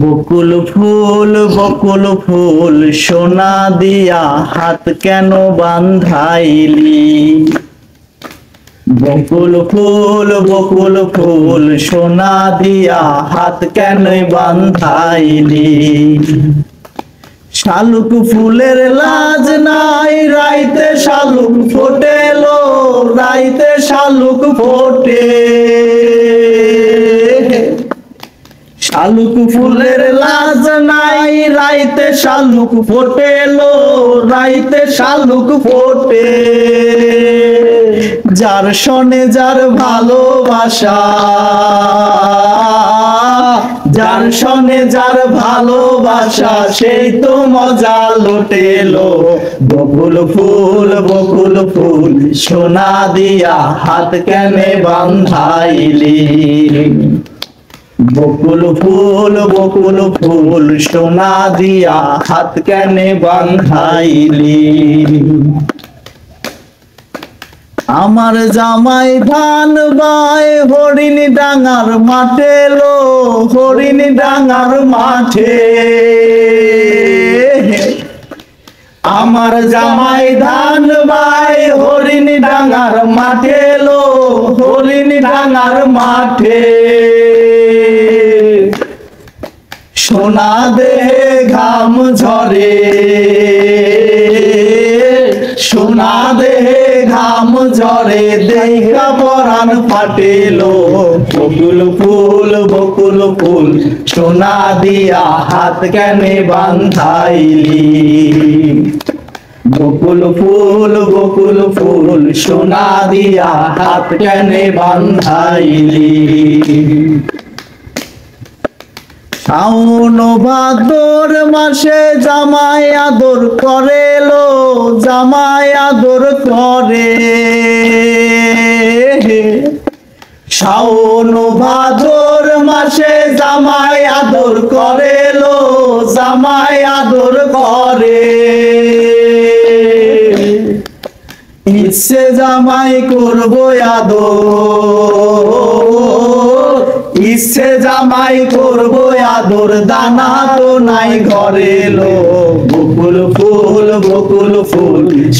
বকুল ফুল সোনা দিয়া হাত কেন বান্ধাইলি? বকুল ফুল সোনা দিয়া হাত কেন বান্ধাইলি? শালুক ফুলের লাজ নাই, রাইতে শালুক ফোটেলো, রাইতে শালুক ফোটে। শালুক ফুলের লাজ নাই, রাইতে শালুক ফোটেলো, রাইতে শালুক ফোটে। যার শোনে যার ভালোবাসা, যার শোনে যার ভালোবাসা, সেই তো মজা লোটেলো। বকুল ফুল সোনা দিয়া হাত কেনে বান্ধাইলি? বকুল ফুল সোনা দিয়া হাত কেনে বান্ধাইলি? আমার জামাই ধান বাই হরিণ ডাঙার মাঠে লো, হরিণ ডাঙার মাঠে। আমার জামাই ধান বাই হরিণ ডাঙার মাঠে লো, হরিণ ডাঙার মাঠে। সোনা দেহে ঘাম ঝরে, সোনা দেহে ঘাম ঝরে, দেখা পরাণ ফাটেলো। বকুল ফুল সোনা দিয়া হাত কেনে বান্ধাইলি? বকুল ফুল সোনা দিয়া হাত কেনে বান্ধাইলি? শাওন ভাদর মাসে জামাই আদর করেলো, জামাই আদর করে। শাওন ভাদর মাসে জামাই আদর করেলো, জামাই আদর করে। ইচ্ছে জামাই করবো আদর, ইচ্ছে জামাই করবো আদর, দানা তো নাই ঘরে লো। বকুল ফুল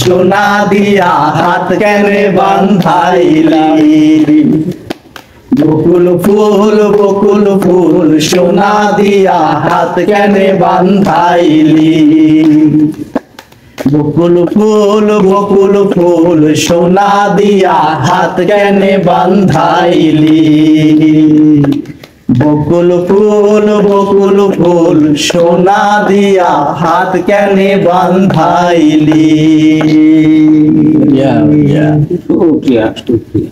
সোনা দিয়া হাত কেনে বান্ধাইলি? বকুল ফুল সোনা দিয়া হাত কেনে বান্ধাইলি? বকুল ফুল সোনা দিয়া হাত কেনে বান্ধাইলি? বকুল ফুল সোনা দিয়া হাত কেনে বান্ধাইলি? Yeah. Okay,